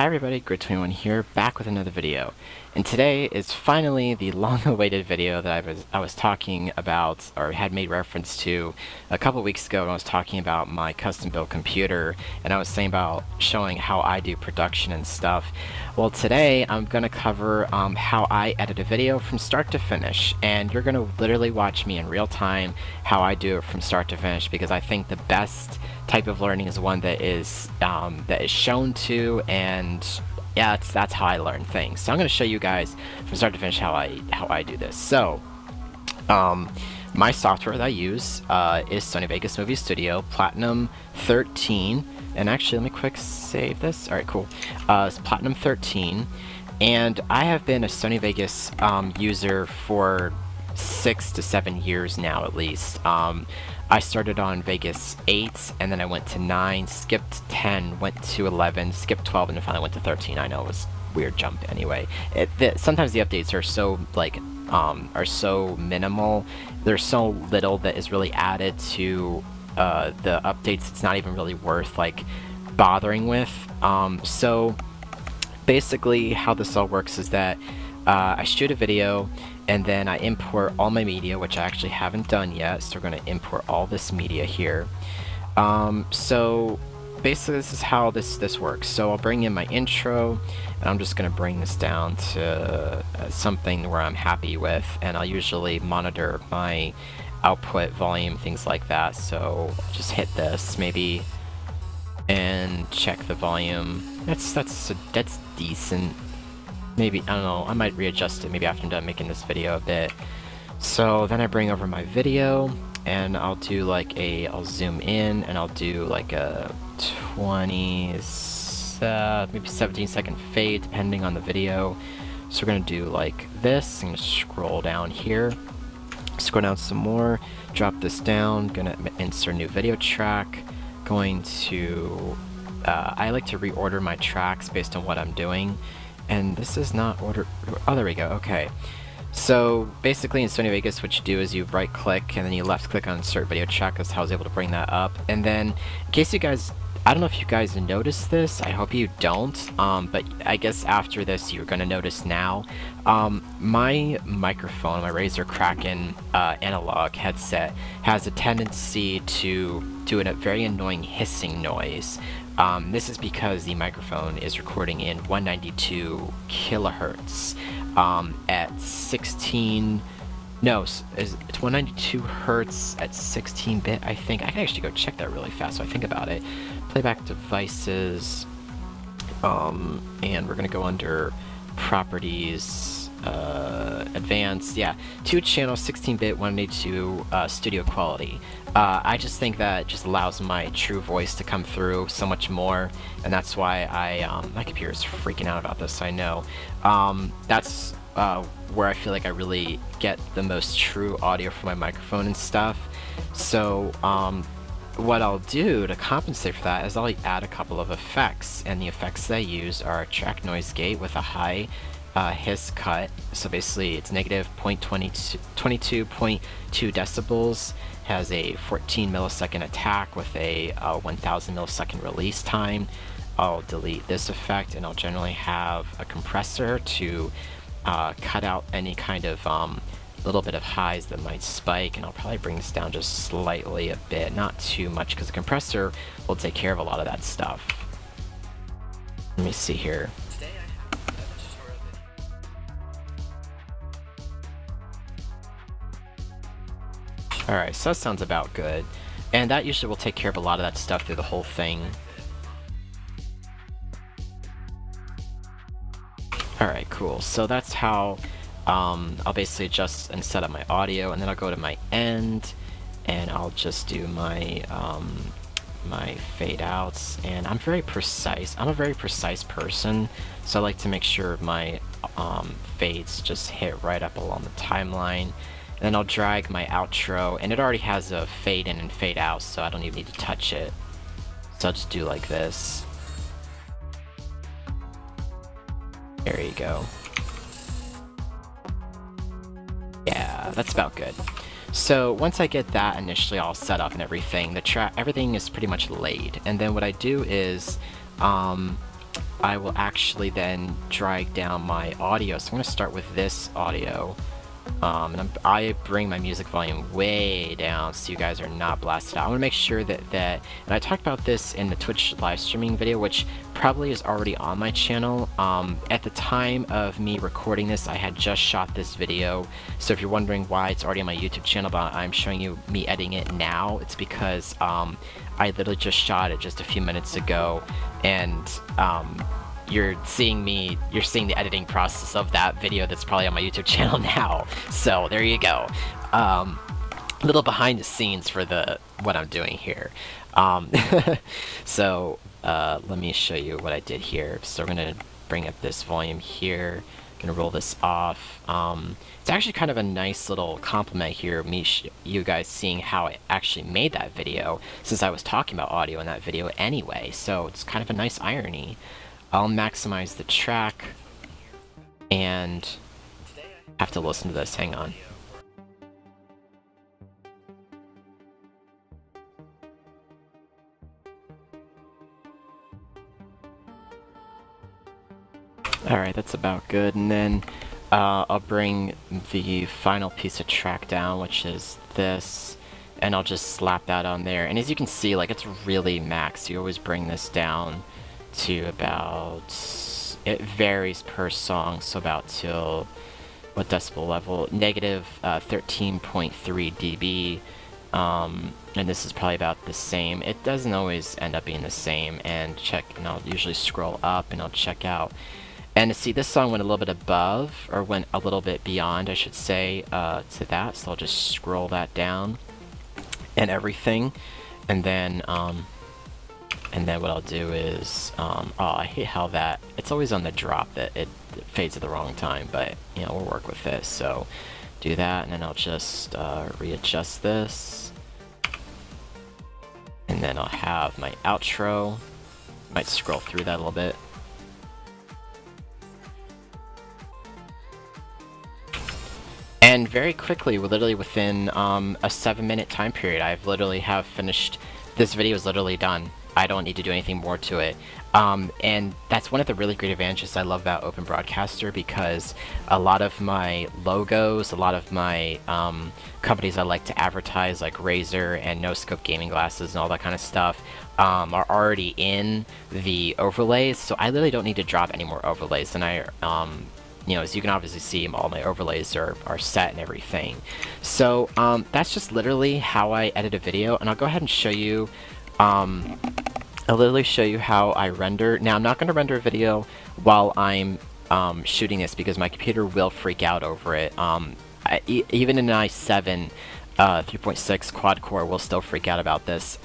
everybody, Grid21 here, back with another video. And today is finally the long-awaited video that I was talking about, or had made reference to a couple weeks ago when I was talking about my custom-built computer, and I was saying about showing how I do production and stuff. Well, today I'm going to cover how I edit a video from start to finish, and you're going to literally watch me in real time how I do it from start to finish, because I think the best type of learning is one that is shown to, and yeah, that's how I learn things. So I'm going to show you guys from start to finish how I do this. So my software that I use is Sony Vegas Movie Studio Platinum 13, and actually let me quick save this. Alright, cool. It's Platinum 13, and I have been a Sony Vegas user for 6 to 7 years now at least. I started on Vegas 8, and then I went to 9, skipped 10, went to 11, skipped 12, and then finally went to 13. I know it was a weird jump anyway. Sometimes the updates are so so minimal. There's so little that is really added to the updates. It's not even really worth bothering with. So basically how this all works is that I shoot a video, and then I import all my media, which I actually haven't done yet, so we're going to import all this media here. So basically this is how this works. So I'll bring in my intro, and I'm just going to bring this down to something where I'm happy with, and I'll usually monitor my output volume, things like that. So just hit this maybe and check the volume. That's decent. Maybe, I don't know, I might readjust it maybe after I'm done making this video a bit. So then I bring over my video, and I'll do I'll zoom in, and I'll do like a 20, maybe 17-second fade depending on the video. So we're gonna do like this. I'm gonna scroll down here, scroll down some more, drop this down, gonna insert a new video track, going to, I like to reorder my tracks based on what I'm doing. And this is not order. Oh, there we go. Okay. So basically in Sony Vegas, what you do is you right click and then you left click on insert video track. That's how I was able to bring that up. And then in case you guys, I don't know if you guys noticed this, I hope you don't, but I guess after this you're going to notice now. My microphone, my Razer Kraken analog headset, has a tendency to do a very annoying hissing noise. This is because the microphone is recording in 192 kilohertz at 16. No, it's 192 hertz at 16-bit, I think. I can actually go check that really fast so I think about it. Playback devices, and we're gonna go under properties, advanced, yeah, 2-channel 16-bit 192 studio quality. I just think that just allows my true voice to come through so much more, and that's why my computer's freaking out about this, I know. That's where I feel like I really get the most true audio from my microphone and stuff. So what I'll do to compensate for that is I'll add a couple of effects, and the effects that I use are track noise gate with a high hiss cut. So basically it's negative 22.2 decibels, has a 14 millisecond attack with a 1000 millisecond release time. I'll delete this effect, and I'll generally have a compressor to cut out any kind of little bit of highs that might spike, and I'll probably bring this down just slightly a bit, not too much, because the compressor will take care of a lot of that stuff. Let me see here. Alright, so that sounds about good, and that usually will take care of a lot of that stuff through the whole thing. Alright, cool. So that's how I'll basically adjust and set up my audio, and then I'll go to my end, and I'll just do my my fade outs, and I'm very precise. I'm a very precise person, so I like to make sure my fades just hit right up along the timeline. And then I'll drag my outro, and it already has a fade in and fade out, so I don't even need to touch it. So I'll just do like this. There you go. Yeah, that's about good. So once I get that initially all set up and everything, everything is pretty much laid. And then what I do is I will actually then drag down my audio. So I'm going to start with this audio. And I bring my music volume way down so you guys are not blasted out. I want to make sure that, and I talked about this in the Twitch live streaming video, which probably is already on my channel. At the time of me recording this, I had just shot this video, so if you're wondering why it's already on my YouTube channel, but I'm showing you me editing it now, it's because I literally just shot it just a few minutes ago, and you're seeing the editing process of that video that's probably on my YouTube channel now. So there you go. A little behind the scenes for what I'm doing here. So let me show you what I did here. So we're gonna bring up this volume here. Gonna roll this off. It's actually kind of a nice little compliment here, you guys seeing how I actually made that video, since I was talking about audio in that video anyway. So it's kind of a nice irony. I'll maximize the track and have to listen to this. Hang on. Alright, that's about good. And then I'll bring the final piece of track down, which is this, and I'll just slap that on there. And as you can see, like, it's really max. You always bring this down to about, it varies per song, so about till, what decibel level? Negative 13.3 dB, and this is probably about the same. It doesn't always end up being the same, and I'll usually scroll up and I'll check out. And to see, this song went a little bit above, or went a little bit beyond, I should say, to that, so I'll just scroll that down and everything, and then what I'll do is, oh, I hate how that, it's always on the drop that it fades at the wrong time, but, you know, we'll work with this. So, do that, and then I'll just readjust this. And then I'll have my outro. Might scroll through that a little bit. And very quickly, we're literally within a 7-minute time period, have finished, this video is literally done. I don't need to do anything more to it. And that's one of the really great advantages I love about Open Broadcaster, because a lot of my logos, a lot of my companies I like to advertise, like Razer and No Scope gaming glasses and all that kind of stuff, are already in the overlays, so I literally don't need to drop any more overlays. And you know, as you can obviously see, all my overlays are set and everything. So that's just literally how I edit a video, and I'll go ahead and show you. I'll literally show you how I render. Now, I'm not going to render a video while I'm shooting this, because my computer will freak out over it. Even an i7 3.6 quad-core will still freak out about this.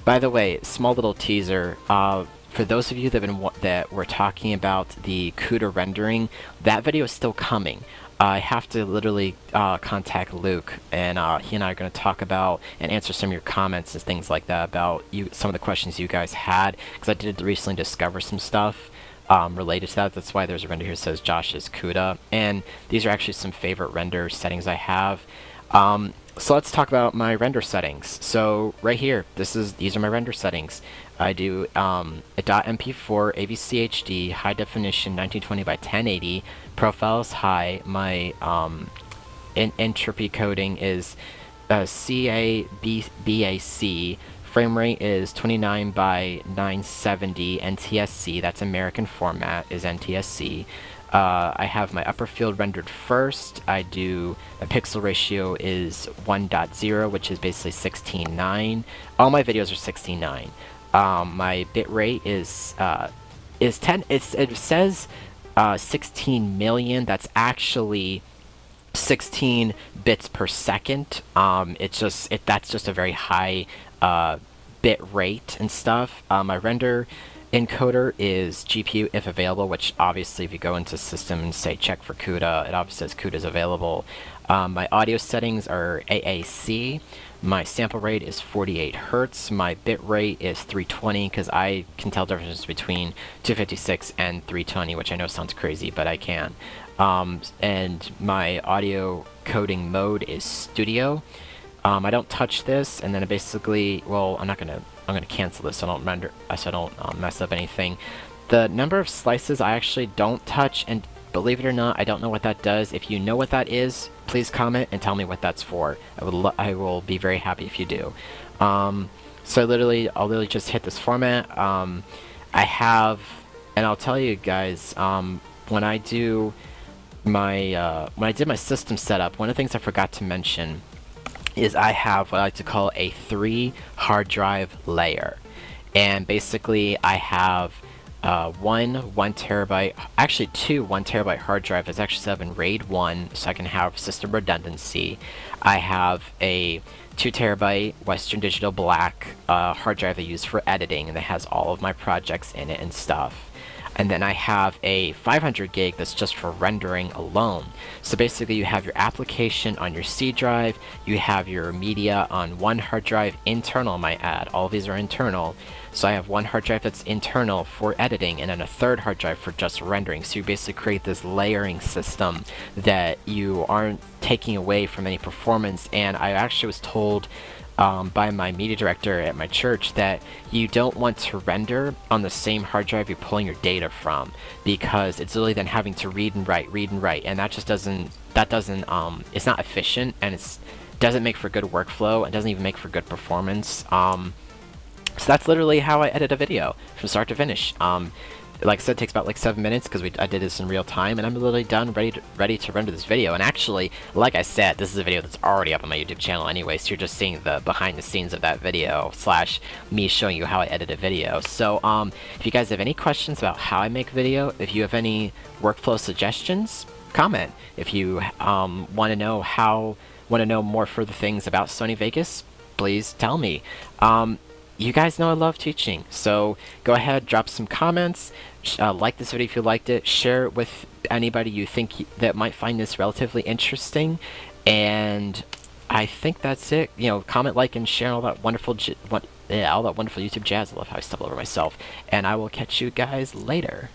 By the way, small little teaser. For those of you that were talking about the CUDA rendering, that video is still coming. I have to literally contact Luke, and he and I are going to talk about and answer some of your comments and things like that about some of the questions you guys had, because I did recently discover some stuff related to that. That's why there's a render here that says Josh's CUDA, and these are actually some favorite render settings I have. So let's talk about my render settings. So right here, these are my render settings. I do a .mp4 AVC HD high definition 1920 by 1080. Profile is high. My entropy coding is CABAC. Frame rate is 29 by 970 NTSC. That's American format, is NTSC. I have my upper field rendered first. My pixel ratio is 1.0, which is basically 16:9. All my videos are 16:9. My bit rate is 10. It says 16 million. That's actually 16 bits per second. That's just a very high bit rate and stuff. My render encoder is GPU if available, which obviously if you go into system and say check for CUDA, it obviously says CUDA is available. My audio settings are AAC. My sample rate is 48 Hertz. My bit rate is 320, because I can tell the difference between 256 and 320, which I know sounds crazy, but I can. And my audio coding mode is Studio. I don't touch this, and then I'm gonna cancel this so I don't mess up anything. The number of slices I actually don't touch, and believe it or not, I don't know what that does. If you know what that is, please comment and tell me what that's for. I will be very happy if you do. So I'll literally just hit this format. I have, and I'll tell you guys, when I did my system setup, one of the things I forgot to mention is I have what I like to call a 3 hard drive layer. And basically I have one 1TB, actually 2 1TB hard drive that's actually set up in RAID 1 so I can have system redundancy. I have a 2TB Western Digital Black hard drive I use for editing, and that has all of my projects in it and stuff. And then I have a 500 gig that's just for rendering alone. So basically you have your application on your C drive, you have your media on one hard drive, internal I might add, all of these are internal. So I have one hard drive that's internal for editing, and then a third hard drive for just rendering. So you basically create this layering system that you aren't taking away from any performance. And I actually was told by my media director at my church that you don't want to render on the same hard drive you're pulling your data from, because it's literally then having to read and write, and that just doesn't, it's not efficient, and it doesn't make for good workflow, and doesn't even make for good performance. So that's literally how I edit a video from start to finish. Like I said, it takes about like 7 minutes because I did this in real time, and I'm literally done, ready to render this video. And actually, like I said, this is a video that's already up on my YouTube channel anyway, so you're just seeing the behind the scenes of that video / me showing you how I edit a video. So if you guys have any questions about how I make a video, if you have any workflow suggestions, comment. If you want to know more further things about Sony Vegas, please tell me. You guys know I love teaching, so go ahead, drop some comments, like this video if you liked it, share it with anybody you think that might find this relatively interesting, and I think that's it. You know, comment, like, and share all that wonderful all that wonderful YouTube jazz. I love how I stumble over myself, and I will catch you guys later.